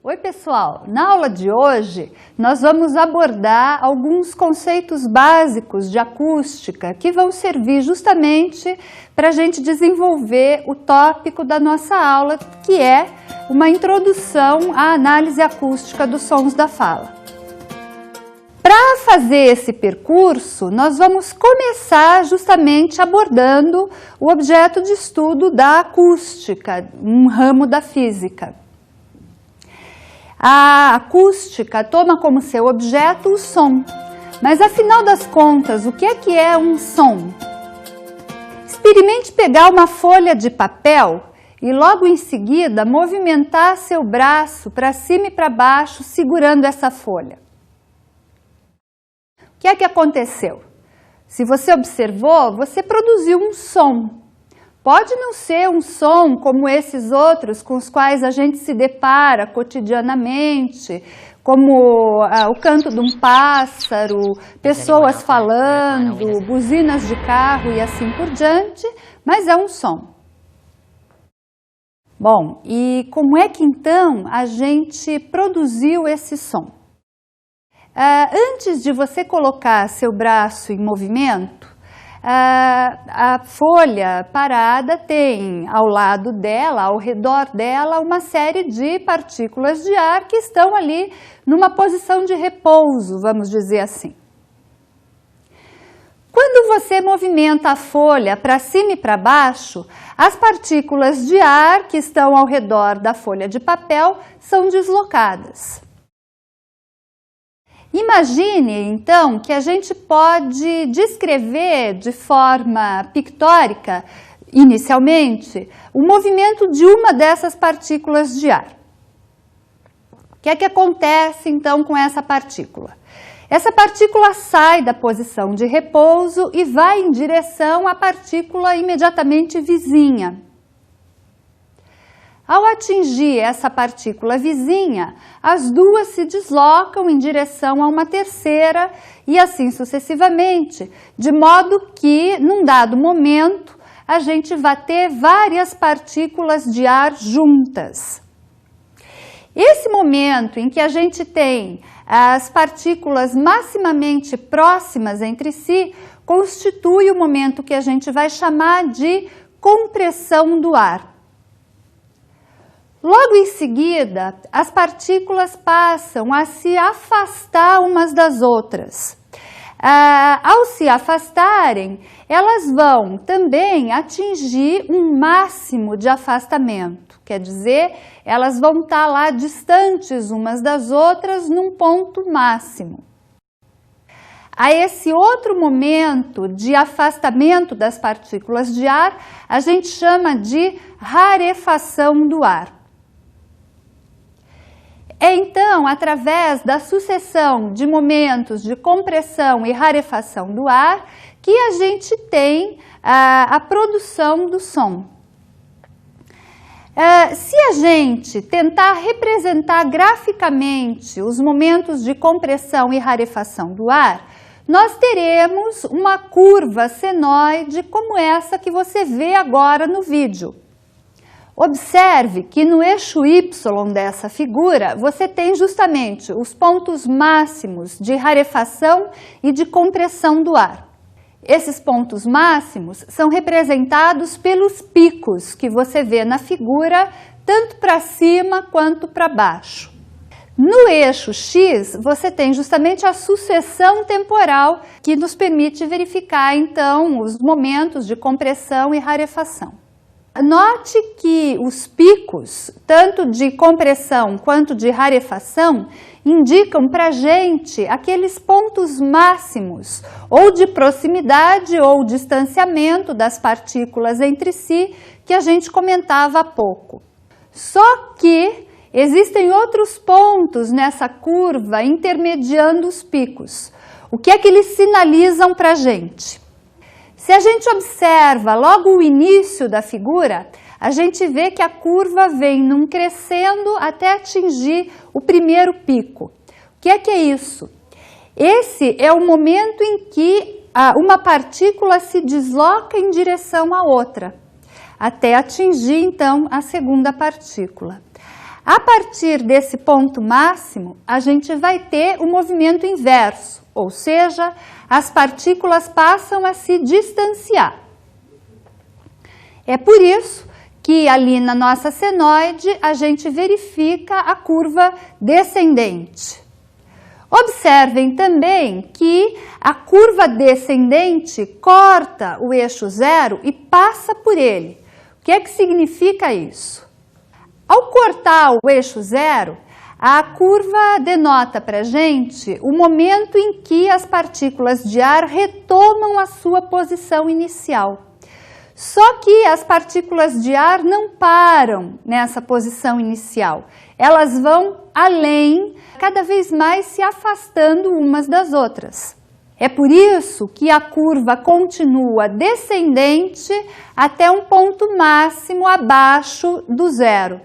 Oi pessoal, na aula de hoje nós vamos abordar alguns conceitos básicos de acústica que vão servir justamente para a gente desenvolver o tópico da nossa aula, que é uma introdução à análise acústica dos sons da fala. Para fazer esse percurso, nós vamos começar justamente abordando o objeto de estudo da acústica, um ramo da física. A acústica toma como seu objeto o som, mas afinal das contas, o que é um som? Experimente pegar uma folha de papel e logo em seguida movimentar seu braço para cima e para baixo segurando essa folha. O que aconteceu? Se você observou, você produziu um som. Pode não ser um som como esses outros com os quais a gente se depara cotidianamente, como o canto de um pássaro, pessoas falando, buzinas de carro e assim por diante, mas é um som. Bom, e como é que então a gente produziu esse som? Antes de você colocar seu braço em movimento, a folha parada tem ao lado dela, ao redor dela, uma série de partículas de ar que estão ali numa posição de repouso, vamos dizer assim. Quando você movimenta a folha para cima e para baixo, as partículas de ar que estão ao redor da folha de papel são deslocadas. Imagine, então, que a gente pode descrever de forma pictórica, inicialmente, o movimento de uma dessas partículas de ar. O que acontece, então, com essa partícula? Essa partícula sai da posição de repouso e vai em direção à partícula imediatamente vizinha. Ao atingir essa partícula vizinha, as duas se deslocam em direção a uma terceira e assim sucessivamente, de modo que, num dado momento, a gente vai ter várias partículas de ar juntas. Esse momento em que a gente tem as partículas maximamente próximas entre si, constitui o momento que a gente vai chamar de compressão do ar. Logo em seguida, as partículas passam a se afastar umas das outras. Ao se afastarem, elas vão também atingir um máximo de afastamento. Quer dizer, elas vão estar lá distantes umas das outras num ponto máximo. A esse outro momento de afastamento das partículas de ar, a gente chama de rarefação do ar. É então, através da sucessão de momentos de compressão e rarefação do ar, que a gente tem a produção do som. Se a gente tentar representar graficamente os momentos de compressão e rarefação do ar, nós teremos uma curva senoide como essa que você vê agora no vídeo. Observe que no eixo Y dessa figura, você tem justamente os pontos máximos de rarefação e de compressão do ar. Esses pontos máximos são representados pelos picos que você vê na figura, tanto para cima quanto para baixo. No eixo X, você tem justamente a sucessão temporal que nos permite verificar, então, os momentos de compressão e rarefação. Note que os picos, tanto de compressão quanto de rarefação, indicam para a gente aqueles pontos máximos, ou de proximidade ou distanciamento das partículas entre si, que a gente comentava há pouco. Só que existem outros pontos nessa curva intermediando os picos. O que eles sinalizam para a gente? Se a gente observa logo o início da figura, a gente vê que a curva vem num crescendo até atingir o primeiro pico. O que é isso? Esse é o momento em que uma partícula se desloca em direção à outra, até atingir então a segunda partícula. A partir desse ponto máximo, a gente vai ter o movimento inverso, ou seja, as partículas passam a se distanciar. É por isso que ali na nossa senoide a gente verifica a curva descendente. Observem também que a curva descendente corta o eixo zero e passa por ele. O que é que significa isso? Ao cortar o eixo zero, a curva denota para a gente o momento em que as partículas de ar retomam a sua posição inicial. Só que as partículas de ar não param nessa posição inicial. Elas vão além, cada vez mais se afastando umas das outras. É por isso que a curva continua descendente até um ponto máximo abaixo do zero.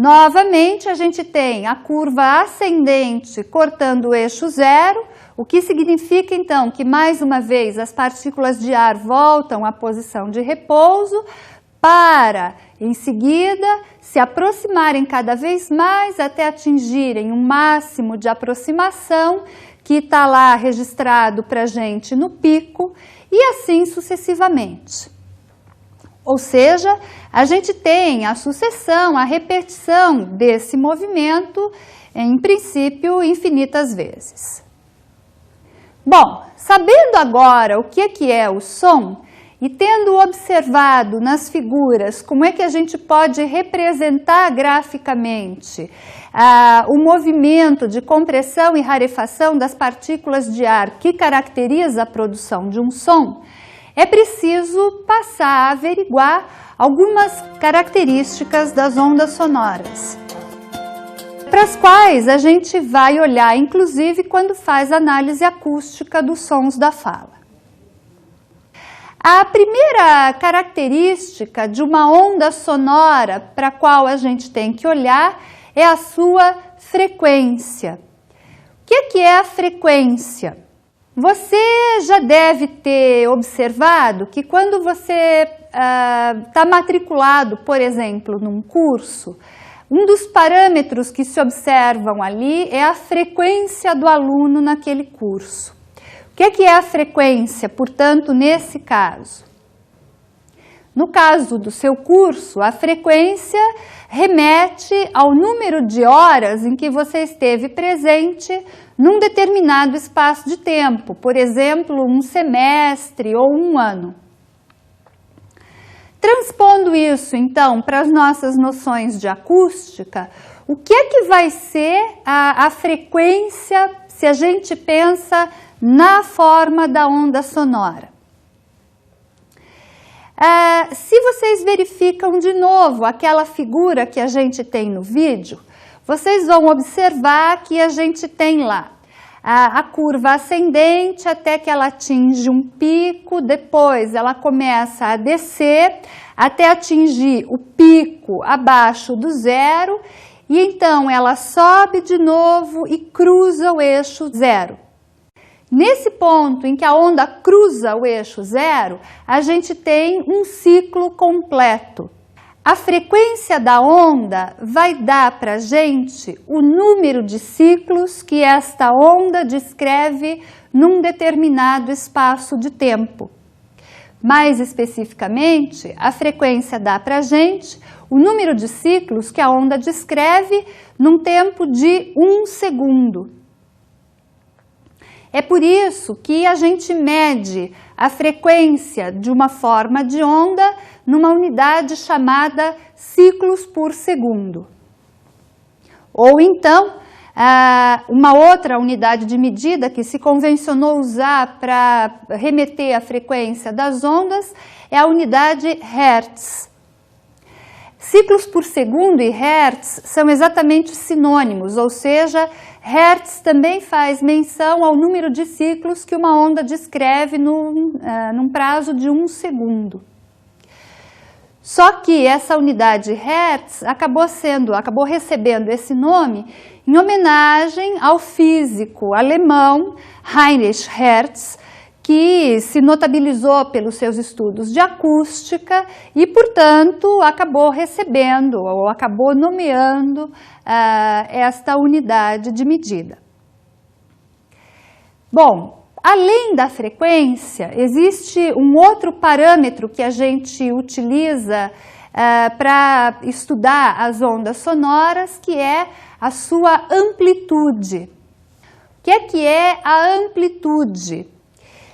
Novamente, a gente tem a curva ascendente cortando o eixo zero, o que significa, então, que, mais uma vez, as partículas de ar voltam à posição de repouso para, em seguida, se aproximarem cada vez mais até atingirem um máximo de aproximação que está lá registrado para a gente no pico e assim sucessivamente. Ou seja, a gente tem a sucessão, a repetição desse movimento, em princípio, infinitas vezes. Bom, sabendo agora o que é o som e tendo observado nas figuras como é que a gente pode representar graficamente o movimento de compressão e rarefação das partículas de ar que caracteriza a produção de um som, é preciso passar a averiguar algumas características das ondas sonoras, para as quais a gente vai olhar, inclusive, quando faz análise acústica dos sons da fala. A primeira característica de uma onda sonora para a qual a gente tem que olhar é a sua frequência. O que é a frequência? Você já deve ter observado que quando você está matriculado, por exemplo, num curso, um dos parâmetros que se observam ali é a frequência do aluno naquele curso. O que é a frequência, portanto, nesse caso? No caso do seu curso, a frequência remete ao número de horas em que você esteve presente num determinado espaço de tempo, por exemplo, um semestre ou um ano. Transpondo isso, então, para as nossas noções de acústica, o que vai ser a frequência se a gente pensa na forma da onda sonora? Se vocês verificam de novo aquela figura que a gente tem no vídeo, vocês vão observar que a gente tem lá a curva ascendente até que ela atinge um pico, depois ela começa a descer até atingir o pico abaixo do zero e então ela sobe de novo e cruza o eixo zero. Nesse ponto em que a onda cruza o eixo zero, a gente tem um ciclo completo. A frequência da onda vai dar para a gente o número de ciclos que esta onda descreve num determinado espaço de tempo. Mais especificamente, a frequência dá para a gente o número de ciclos que a onda descreve num tempo de 1 segundo. É por isso que a gente mede a frequência de uma forma de onda numa unidade chamada ciclos por segundo. Ou então, uma outra unidade de medida que se convencionou usar para remeter à frequência das ondas é a unidade Hertz. Ciclos por segundo e Hertz são exatamente sinônimos, ou seja, Hertz também faz menção ao número de ciclos que uma onda descreve num prazo de 1 segundo. Só que essa unidade Hertz acabou recebendo esse nome em homenagem ao físico alemão Heinrich Hertz, que se notabilizou pelos seus estudos de acústica e, portanto, acabou recebendo ou acabou nomeando esta unidade de medida. Bom, além da frequência, existe um outro parâmetro que a gente utiliza para estudar as ondas sonoras, que é a sua amplitude. O que é a amplitude?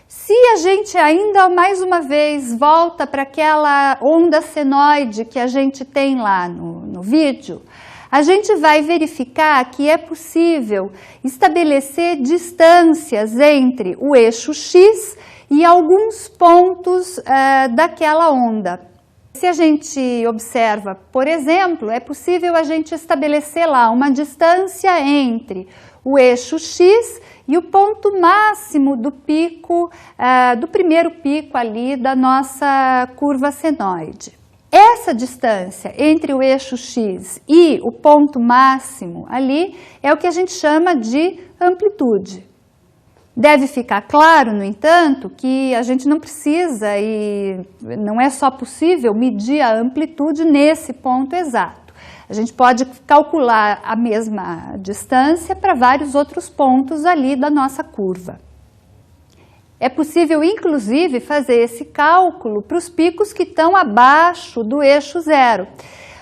Se a gente ainda mais uma vez volta para aquela onda senoide que a gente tem lá no vídeo, a gente vai verificar que é possível estabelecer distâncias entre o eixo X e alguns pontos daquela onda. Se a gente observa, por exemplo, é possível a gente estabelecer lá uma distância entre o eixo X e o ponto máximo do pico, do primeiro pico ali da nossa curva senoide. Essa distância entre o eixo X e o ponto máximo ali é o que a gente chama de amplitude. Deve ficar claro, no entanto, que a gente não precisa e não é só possível medir a amplitude nesse ponto exato. A gente pode calcular a mesma distância para vários outros pontos ali da nossa curva. É possível, inclusive, fazer esse cálculo para os picos que estão abaixo do eixo zero,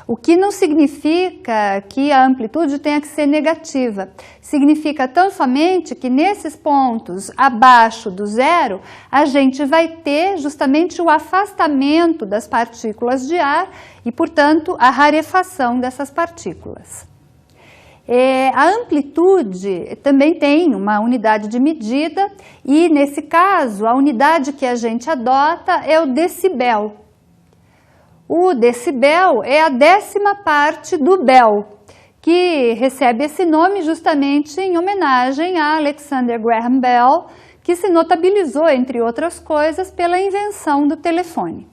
o que não significa que a amplitude tenha que ser negativa. Significa tão somente que nesses pontos abaixo do zero, a gente vai ter justamente o afastamento das partículas de ar e, portanto, a rarefação dessas partículas. A amplitude também tem uma unidade de medida e, nesse caso, a unidade que a gente adota é o decibel. O decibel é a 10ª parte do Bell, que recebe esse nome justamente em homenagem a Alexander Graham Bell, que se notabilizou, entre outras coisas, pela invenção do telefone.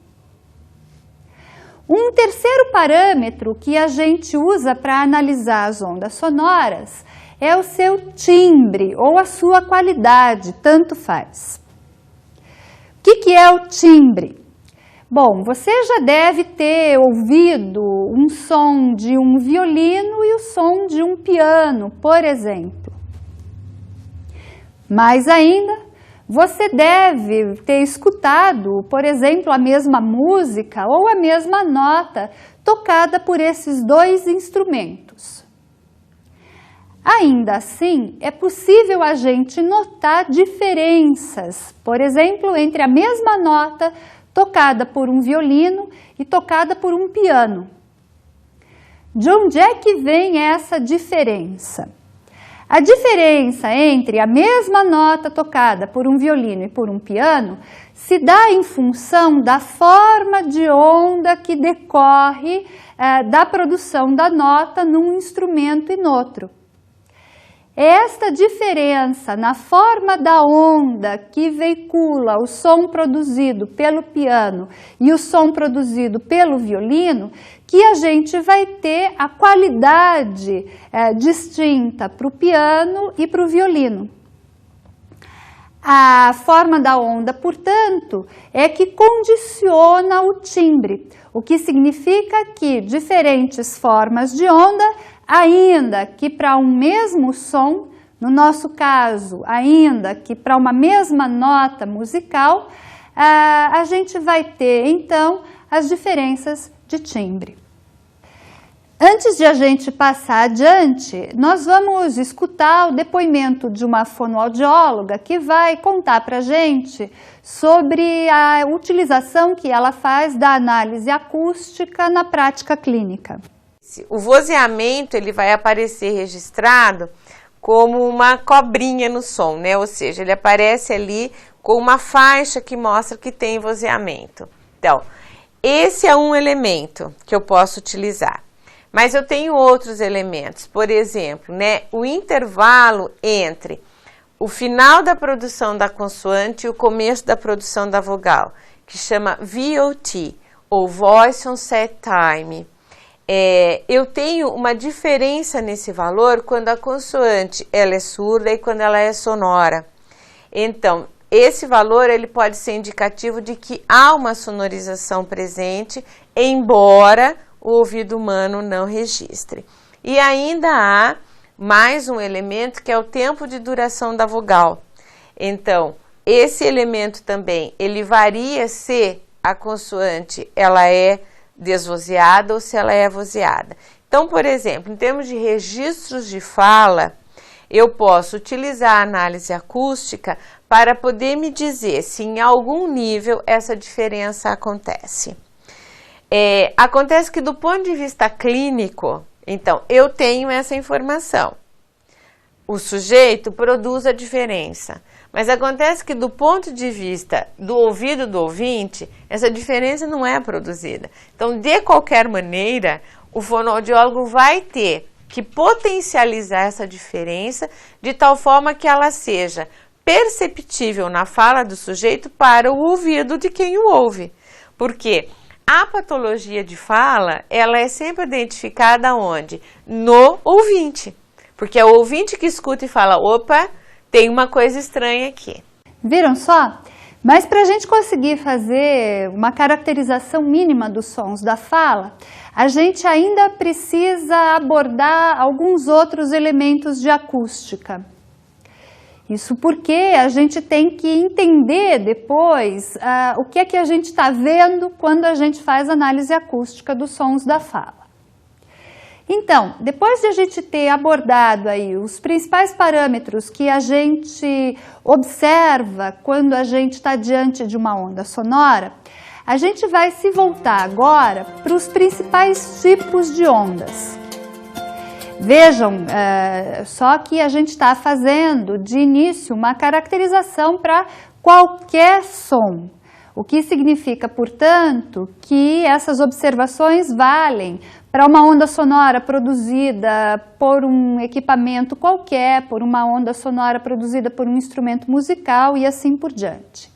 Um terceiro parâmetro que a gente usa para analisar as ondas sonoras é o seu timbre ou a sua qualidade, tanto faz. O que é o timbre? Bom, você já deve ter ouvido um som de um violino e o som de um piano, por exemplo. Mais ainda, você deve ter escutado, por exemplo, a mesma música ou a mesma nota tocada por esses dois instrumentos. Ainda assim, é possível a gente notar diferenças, por exemplo, entre a mesma nota tocada por um violino e tocada por um piano. De onde é que vem essa diferença? A diferença entre a mesma nota tocada por um violino e por um piano se dá em função da forma de onda que decorre da produção da nota num instrumento e no outro. Esta diferença na forma da onda que veicula o som produzido pelo piano e o som produzido pelo violino, que a gente vai ter a qualidade distinta para o piano e para o violino. A forma da onda, portanto, é que condiciona o timbre, o que significa que diferentes formas de onda, ainda que para um mesmo som, no nosso caso, ainda que para uma mesma nota musical, a gente vai ter, então, as diferenças de timbre. Antes de a gente passar adiante, nós vamos escutar o depoimento de uma fonoaudióloga que vai contar para a gente sobre a utilização que ela faz da análise acústica na prática clínica. O vozeamento ele vai aparecer registrado como uma cobrinha no som, né? Ou seja, ele aparece ali com uma faixa que mostra que tem vozeamento. Então, esse é um elemento que eu posso utilizar. Mas eu tenho outros elementos, por exemplo, né, o intervalo entre o final da produção da consoante e o começo da produção da vogal, que chama VOT, ou Voice Onset Time. Eu tenho uma diferença nesse valor quando a consoante ela é surda e quando ela é sonora. Então, esse valor ele pode ser indicativo de que há uma sonorização presente, embora o ouvido humano não registre. E ainda há mais um elemento que é o tempo de duração da vogal. Então, esse elemento também, ele varia se a consoante ela é desvozeada ou se ela é vozeada. Então, por exemplo, em termos de registros de fala, eu posso utilizar a análise acústica para poder me dizer se em algum nível essa diferença acontece. Acontece que do ponto de vista clínico, então, eu tenho essa informação. O sujeito produz a diferença. Mas acontece que do ponto de vista do ouvido do ouvinte, essa diferença não é produzida. Então, de qualquer maneira, o fonoaudiólogo vai ter que potencializar essa diferença de tal forma que ela seja perceptível na fala do sujeito para o ouvido de quem o ouve. Porque a patologia de fala, ela é sempre identificada onde? No ouvinte. Porque é o ouvinte que escuta e fala, opa, tem uma coisa estranha aqui. Viram só? Mas para a gente conseguir fazer uma caracterização mínima dos sons da fala, a gente ainda precisa abordar alguns outros elementos de acústica. Isso porque a gente tem que entender depois o que é que a gente está vendo quando a gente faz análise acústica dos sons da fala. Então, depois de a gente ter abordado aí os principais parâmetros que a gente observa quando a gente está diante de uma onda sonora, a gente vai se voltar agora para os principais tipos de ondas. Vejam, só que a gente está fazendo de início uma caracterização para qualquer som. O que significa, portanto, que essas observações valem para uma onda sonora produzida por um equipamento qualquer, por uma onda sonora produzida por um instrumento musical e assim por diante.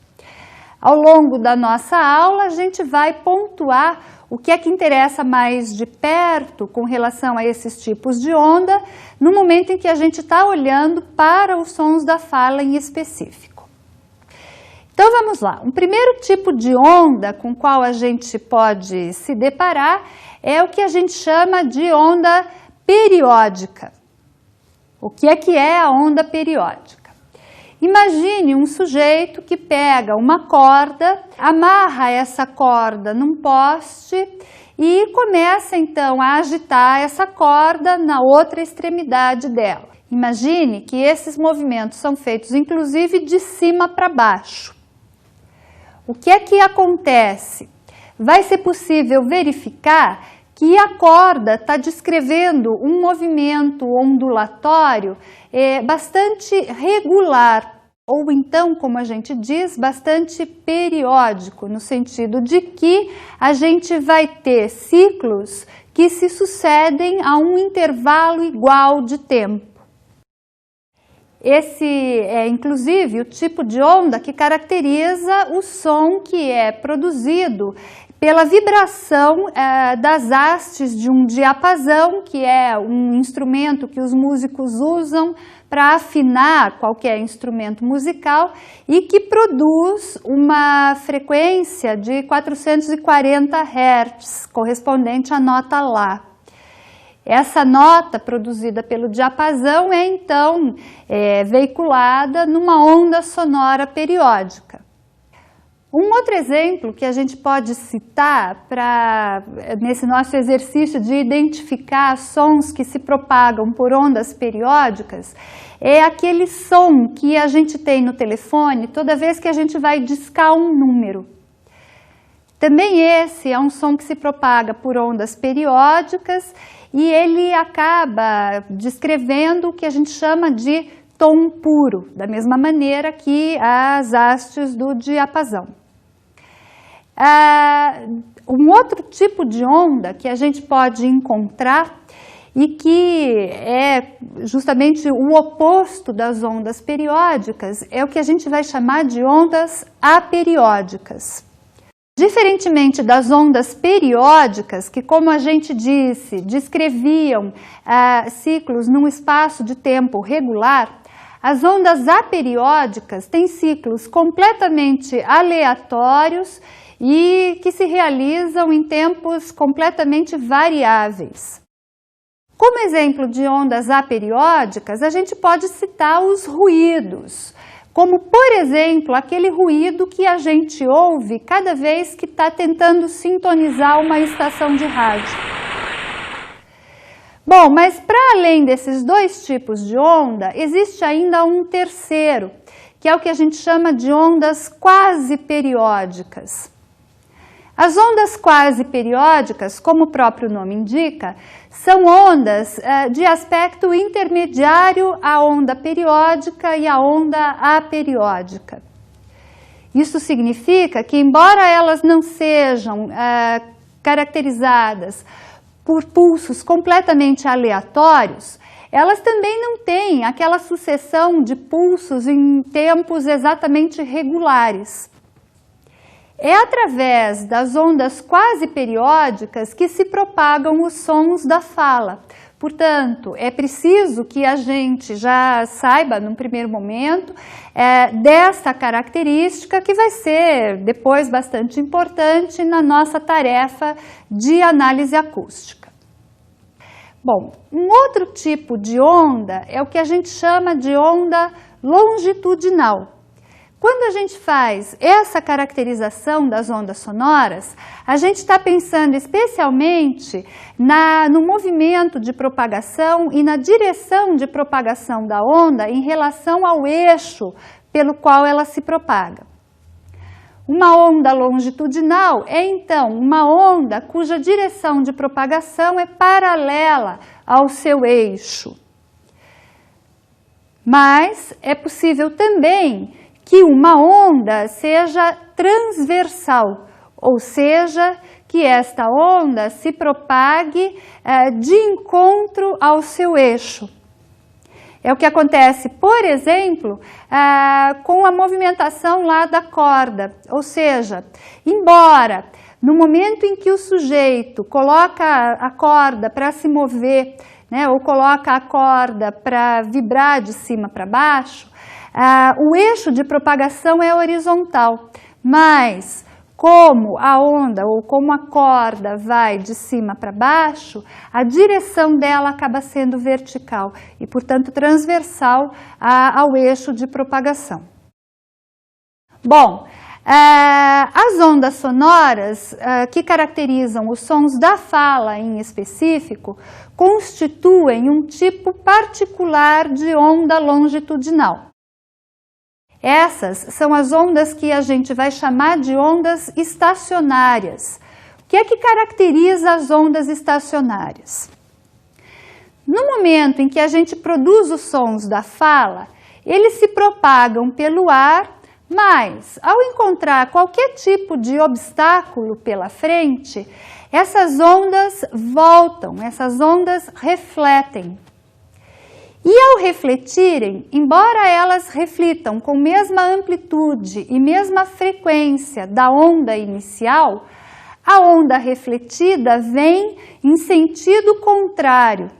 Ao longo da nossa aula, a gente vai pontuar o que é que interessa mais de perto com relação a esses tipos de onda, no momento em que a gente está olhando para os sons da fala em específico. Então vamos lá, um primeiro tipo de onda com o qual a gente pode se deparar é o que a gente chama de onda periódica. O que é a onda periódica? Imagine um sujeito que pega uma corda, amarra essa corda num poste e começa então a agitar essa corda na outra extremidade dela. Imagine que esses movimentos são feitos inclusive de cima para baixo. O que é que acontece? Vai ser possível verificar que a corda está descrevendo um movimento ondulatório bastante regular, ou então, como a gente diz, bastante periódico, no sentido de que a gente vai ter ciclos que se sucedem a um intervalo igual de tempo. Esse é, inclusive, o tipo de onda que caracteriza o som que é produzido pela vibração das hastes de um diapasão, que é um instrumento que os músicos usam para afinar qualquer instrumento musical e que produz uma frequência de 440 Hz, correspondente à nota Lá. Essa nota produzida pelo diapasão é então veiculada numa onda sonora periódica. Um outro exemplo que a gente pode citar nesse nosso exercício de identificar sons que se propagam por ondas periódicas é aquele som que a gente tem no telefone toda vez que a gente vai discar um número. Também esse é um som que se propaga por ondas periódicas e ele acaba descrevendo o que a gente chama de tom puro, da mesma maneira que as hastes do diapasão. Um outro tipo de onda que a gente pode encontrar e que é justamente o oposto das ondas periódicas é o que a gente vai chamar de ondas aperiódicas. Diferentemente das ondas periódicas, que, como a gente disse, descreviam ciclos num espaço de tempo regular, As ondas aperiódicas têm ciclos completamente aleatórios e que se realizam em tempos completamente variáveis. Como exemplo de ondas aperiódicas, a gente pode citar os ruídos, como, por exemplo, aquele ruído que a gente ouve cada vez que está tentando sintonizar uma estação de rádio. Bom, mas para além desses dois tipos de onda, existe ainda um terceiro, que é o que a gente chama de ondas quase periódicas. As ondas quase periódicas, como o próprio nome indica, são ondas de aspecto intermediário à onda periódica e à onda aperiódica. Isso significa que, embora elas não sejam caracterizadas por pulsos completamente aleatórios, elas também não têm aquela sucessão de pulsos em tempos exatamente regulares. É através das ondas quase periódicas que se propagam os sons da fala. Portanto, é preciso que a gente já saiba, num primeiro momento, dessa característica que vai ser depois bastante importante na nossa tarefa de análise acústica. Bom, um outro tipo de onda é o que a gente chama de onda longitudinal. Quando a gente faz essa caracterização das ondas sonoras, a gente está pensando especialmente no movimento de propagação e na direção de propagação da onda em relação ao eixo pelo qual ela se propaga. Uma onda longitudinal é, então, uma onda cuja direção de propagação é paralela ao seu eixo. Mas é possível também que uma onda seja transversal, ou seja, que esta onda se propague de encontro ao seu eixo. É o que acontece, por exemplo, com a movimentação lá da corda, ou seja, embora no momento em que o sujeito coloca a corda para se mover, né, ou coloca a corda para vibrar de cima para baixo, o eixo de propagação é horizontal, mas como a onda ou como a corda vai de cima para baixo, a direção dela acaba sendo vertical e, portanto, transversal ao eixo de propagação. Bom, as ondas sonoras que caracterizam os sons da fala em específico constituem um tipo particular de onda longitudinal. Essas são as ondas que a gente vai chamar de ondas estacionárias. O que é que caracteriza as ondas estacionárias? No momento em que a gente produz os sons da fala, eles se propagam pelo ar, mas ao encontrar qualquer tipo de obstáculo pela frente, essas ondas voltam, essas ondas refletem. E ao refletirem, embora elas reflitam com mesma amplitude e mesma frequência da onda inicial, a onda refletida vem em sentido contrário.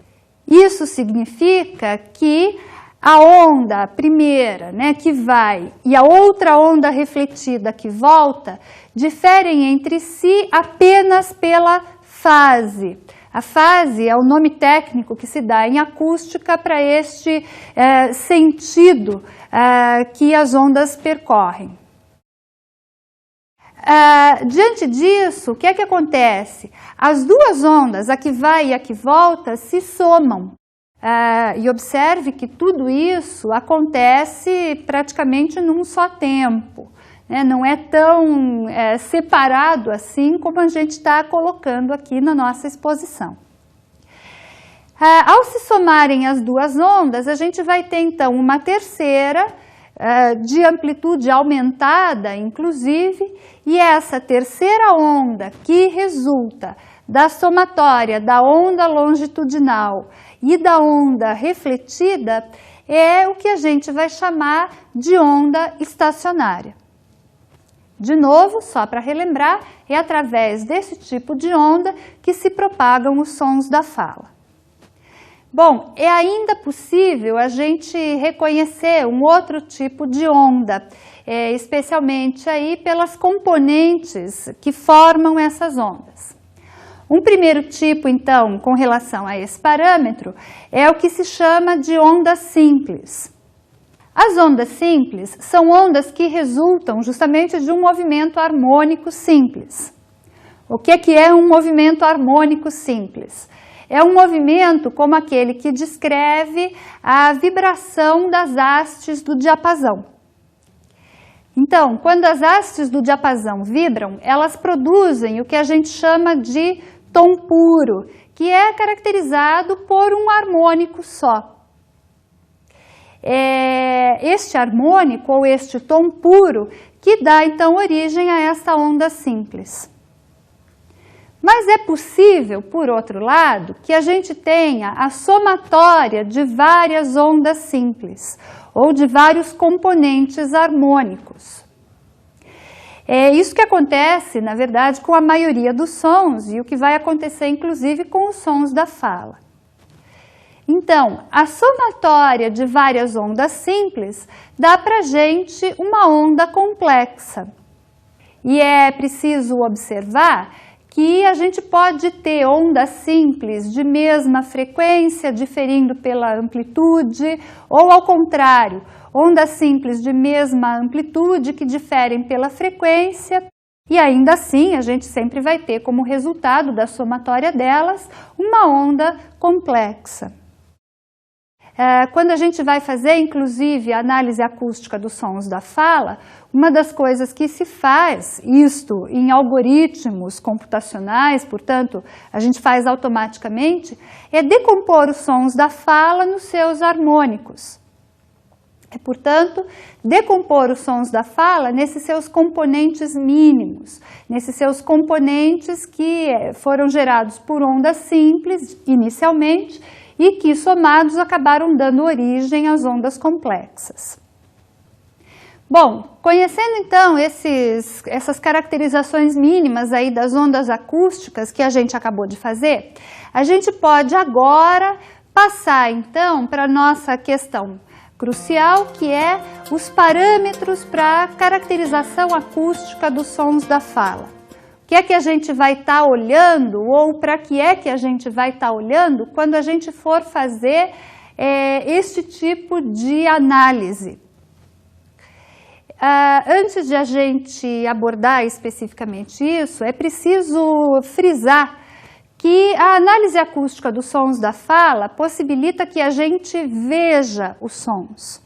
Isso significa que a onda primeira, né, que vai, e a outra onda refletida que volta, diferem entre si apenas pela fase. A fase é o nome técnico que se dá em acústica para este sentido que as ondas percorrem. Diante disso, o que é que acontece? As duas ondas, a que vai e a que volta, se somam. E observe que tudo isso acontece praticamente num só tempo. Não é tão separado assim como a gente está colocando aqui na nossa exposição. Ao se somarem as duas ondas, a gente vai ter então uma terceira, de amplitude aumentada, inclusive, e essa terceira onda que resulta da somatória da onda longitudinal e da onda refletida é o que a gente vai chamar de onda estacionária. De novo, só para relembrar, é através desse tipo de onda que se propagam os sons da fala. Bom, é ainda possível a gente reconhecer um outro tipo de onda, especialmente aí pelas componentes que formam essas ondas. Um primeiro tipo, então, com relação a esse parâmetro, é o que se chama de ondas simples. As ondas simples são ondas que resultam justamente de um movimento harmônico simples. O que é um movimento harmônico simples? É um movimento como aquele que descreve a vibração das hastes do diapasão. Então, quando as hastes do diapasão vibram, elas produzem o que a gente chama de tom puro, que é caracterizado por um harmônico só. É este harmônico, ou este tom puro, que dá então origem a essa onda simples. Mas é possível, por outro lado, que a gente tenha a somatória de várias ondas simples, ou de vários componentes harmônicos. É isso que acontece, na verdade, com a maioria dos sons, e o que vai acontecer, inclusive, com os sons da fala. Então, a somatória de várias ondas simples dá para a gente uma onda complexa. E é preciso observar que a gente pode ter ondas simples de mesma frequência, diferindo pela amplitude, ou ao contrário, ondas simples de mesma amplitude que diferem pela frequência, e ainda assim a gente sempre vai ter como resultado da somatória delas uma onda complexa. Quando a gente vai fazer, inclusive, a análise acústica dos sons da fala, uma das coisas que se faz, isto em algoritmos computacionais, portanto, a gente faz automaticamente, é decompor os sons da fala nos seus harmônicos. Portanto, decompor os sons da fala nesses seus componentes mínimos, nesses seus componentes que foram gerados por ondas simples, inicialmente, e que, somados, acabaram dando origem às ondas complexas. Bom, conhecendo então essas caracterizações mínimas aí das ondas acústicas que a gente acabou de fazer, a gente pode agora passar então para a nossa questão crucial, que é os parâmetros para a caracterização acústica dos sons da fala. O que é que a gente vai estar olhando, ou para que é que a gente vai estar olhando quando a gente for fazer este tipo de análise? Antes de a gente abordar especificamente isso, é preciso frisar que a análise acústica dos sons da fala possibilita que a gente veja os sons.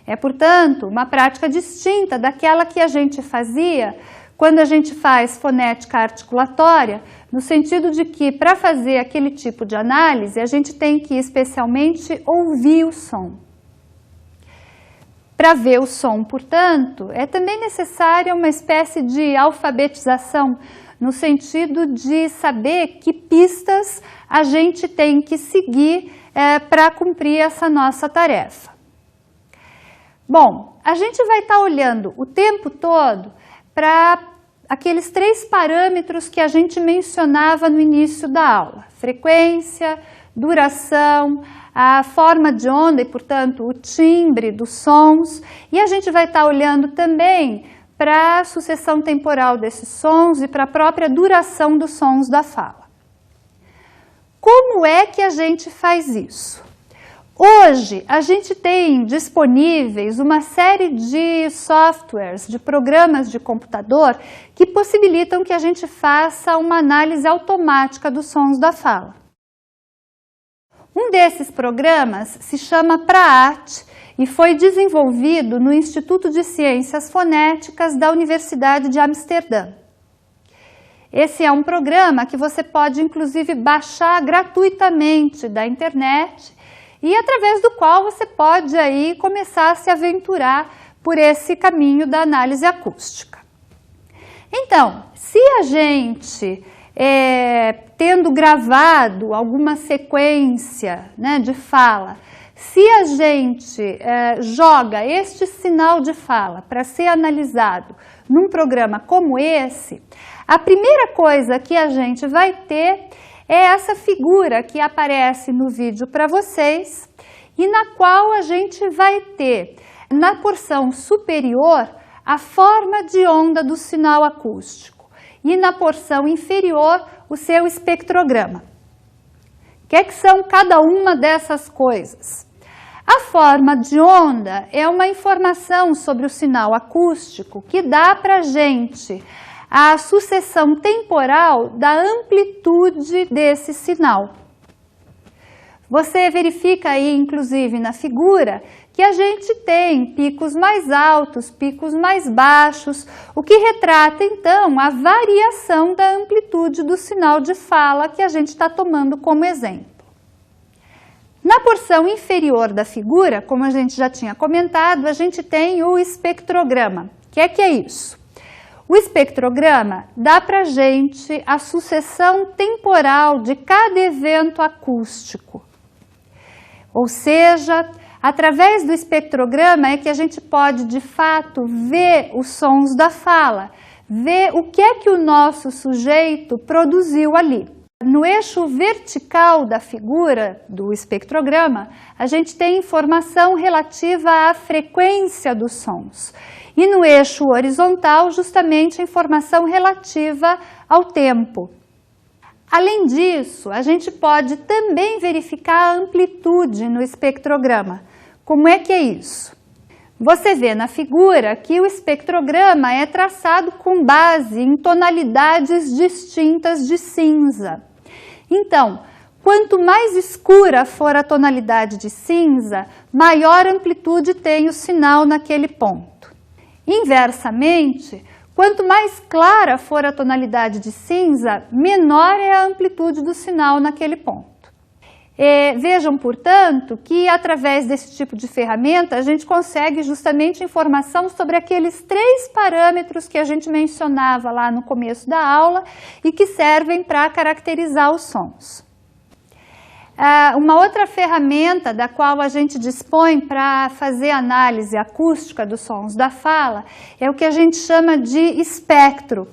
É, portanto, uma prática distinta daquela que a gente fazia quando a gente faz fonética articulatória, no sentido de que, para fazer aquele tipo de análise, a gente tem que especialmente ouvir o som. Para ver o som, portanto, é também necessária uma espécie de alfabetização, no sentido de saber que pistas a gente tem que seguir para cumprir essa nossa tarefa. Bom, a gente vai estar olhando o tempo todo para aqueles 3 parâmetros que a gente mencionava no início da aula: frequência, duração, a forma de onda e, portanto, o timbre dos sons. E a gente vai estar olhando também para a sucessão temporal desses sons e para a própria duração dos sons da fala. Como é que a gente faz isso? Hoje, a gente tem disponíveis uma série de softwares, de programas de computador que possibilitam que a gente faça uma análise automática dos sons da fala. Um desses programas se chama PRAAT e foi desenvolvido no Instituto de Ciências Fonéticas da Universidade de Amsterdã. Esse é um programa que você pode, inclusive, baixar gratuitamente da internet e através do qual você pode aí começar a se aventurar por esse caminho da análise acústica. Então, se a gente, tendo gravado alguma sequência, né, de fala, se a gente joga este sinal de fala para ser analisado num programa como esse, a primeira coisa que a gente vai ter é essa figura que aparece no vídeo para vocês e na qual a gente vai ter, na porção superior, a forma de onda do sinal acústico e na porção inferior, o seu espectrograma. O que são cada uma dessas coisas? A forma de onda é uma informação sobre o sinal acústico que dá para a gente a sucessão temporal da amplitude desse sinal. Você verifica aí, inclusive, na figura, que a gente tem picos mais altos, picos mais baixos, o que retrata, então, a variação da amplitude do sinal de fala que a gente está tomando como exemplo. Na porção inferior da figura, como a gente já tinha comentado, a gente tem o espectrograma. O que é isso? O espectrograma dá para a gente a sucessão temporal de cada evento acústico. Ou seja, através do espectrograma é que a gente pode, de fato, ver os sons da fala, ver o que é que o nosso sujeito produziu ali. No eixo vertical da figura do espectrograma, a gente tem informação relativa à frequência dos sons. E no eixo horizontal, justamente a informação relativa ao tempo. Além disso, a gente pode também verificar a amplitude no espectrograma. Como é que é isso? Você vê na figura que o espectrograma é traçado com base em tonalidades distintas de cinza. Então, quanto mais escura for a tonalidade de cinza, maior amplitude tem o sinal naquele ponto. Inversamente, quanto mais clara for a tonalidade de cinza, menor é a amplitude do sinal naquele ponto. Vejam, portanto, que através desse tipo de ferramenta a gente consegue justamente informação sobre aqueles 3 parâmetros que a gente mencionava lá no começo da aula e que servem para caracterizar os sons. Uma outra ferramenta da qual a gente dispõe para fazer análise acústica dos sons da fala é o que a gente chama de espectro,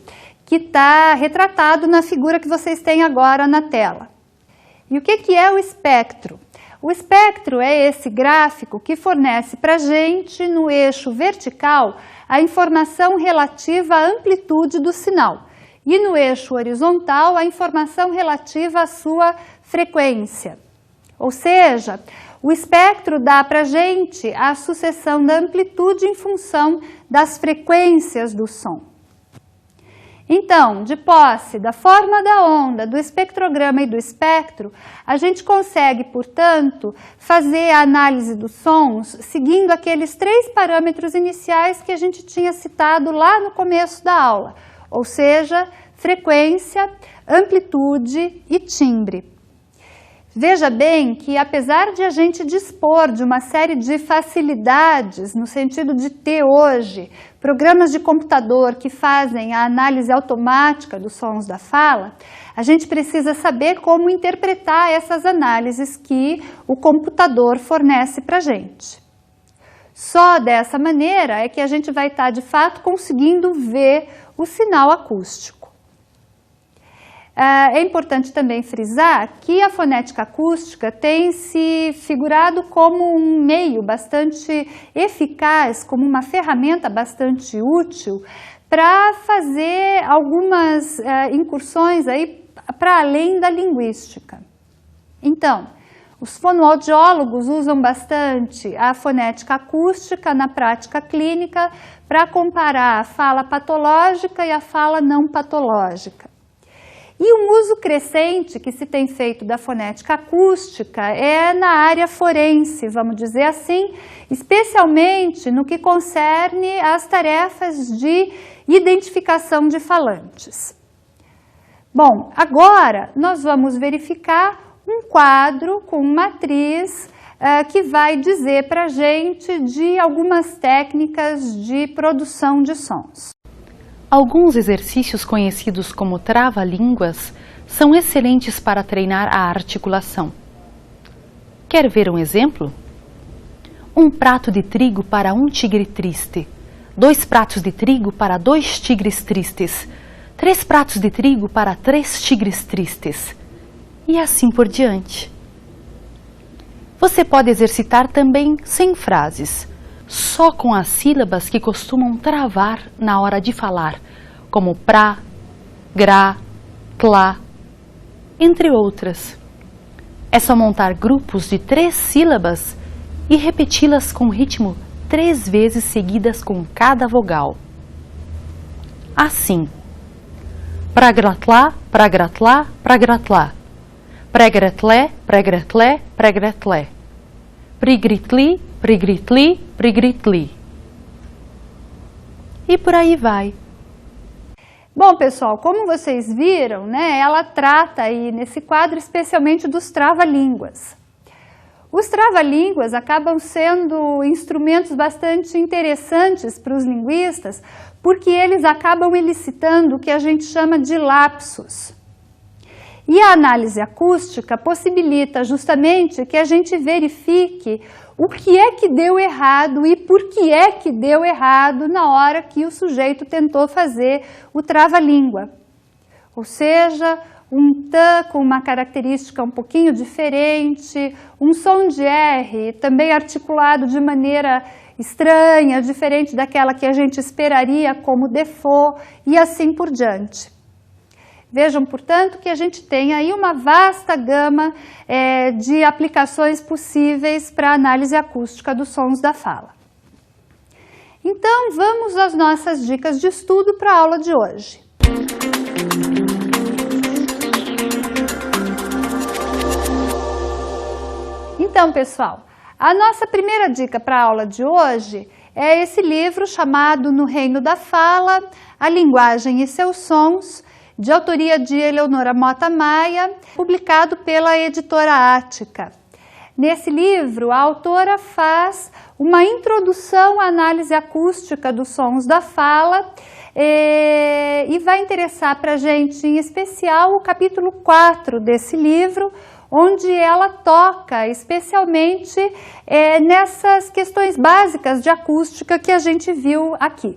que está retratado na figura que vocês têm agora na tela. E o que é o espectro? O espectro é esse gráfico que fornece para a gente, no eixo vertical, a informação relativa à amplitude do sinal. E no eixo horizontal, a informação relativa à sua frequência. Ou seja, o espectro dá para a gente a sucessão da amplitude em função das frequências do som. Então, de posse da forma da onda, do espectrograma e do espectro, a gente consegue, portanto, fazer a análise dos sons seguindo aqueles 3 parâmetros iniciais que a gente tinha citado lá no começo da aula, ou seja, frequência, amplitude e timbre. Veja bem que, apesar de a gente dispor de uma série de facilidades, no sentido de ter hoje programas de computador que fazem a análise automática dos sons da fala, a gente precisa saber como interpretar essas análises que o computador fornece para a gente. Só dessa maneira é que a gente vai estar, de fato, conseguindo ver o sinal acústico. É importante também frisar que a fonética acústica tem se figurado como um meio bastante eficaz, como uma ferramenta bastante útil para fazer algumas incursões aí para além da linguística. Então, os fonoaudiólogos usam bastante a fonética acústica na prática clínica para comparar a fala patológica e a fala não patológica. E um uso crescente que se tem feito da fonética acústica é na área forense, vamos dizer assim, especialmente no que concerne às tarefas de identificação de falantes. Bom, agora nós vamos verificar um quadro com matriz que vai dizer para a gente de algumas técnicas de produção de sons. Alguns exercícios conhecidos como trava-línguas são excelentes para treinar a articulação. Quer ver um exemplo? 1 prato de trigo para 1 tigre triste, 2 pratos de trigo para 2 tigres tristes, 3 pratos de trigo para 3 tigres tristes. e assim por diante. Você pode exercitar também sem frases, só com as sílabas que costumam travar na hora de falar, como pra, gra, clá, entre outras. É só montar grupos de 3 sílabas e repeti-las com ritmo 3 vezes seguidas com cada vogal. Assim: pragratlá, pragratlá, pragratlá, pregretlé, pregretlé, pregretlé, prigritli, prigritli, prigritli. E por aí vai. Bom, pessoal, como vocês viram, né, ela trata aí nesse quadro especialmente dos trava-línguas. Os trava-línguas acabam sendo instrumentos bastante interessantes para os linguistas, porque eles acabam elicitando o que a gente chama de lapsos. E a análise acústica possibilita justamente que a gente verifique o que é que deu errado e por que é que deu errado na hora que o sujeito tentou fazer o trava-língua. Ou seja, um tã com uma característica um pouquinho diferente, um som de R também articulado de maneira estranha, diferente daquela que a gente esperaria como default e assim por diante. Vejam, portanto, que a gente tem aí uma vasta gama de aplicações possíveis para a análise acústica dos sons da fala. Então, vamos às nossas dicas de estudo para a aula de hoje. Então, pessoal, a nossa primeira dica para a aula de hoje é esse livro chamado No Reino da Fala, A Linguagem e Seus Sons, de autoria de Eleonora Mota Maia, publicado pela editora Ática. Nesse livro, a autora faz uma introdução à análise acústica dos sons da fala e vai interessar para a gente, em especial, o capítulo 4 desse livro, onde ela toca especialmente nessas questões básicas de acústica que a gente viu aqui.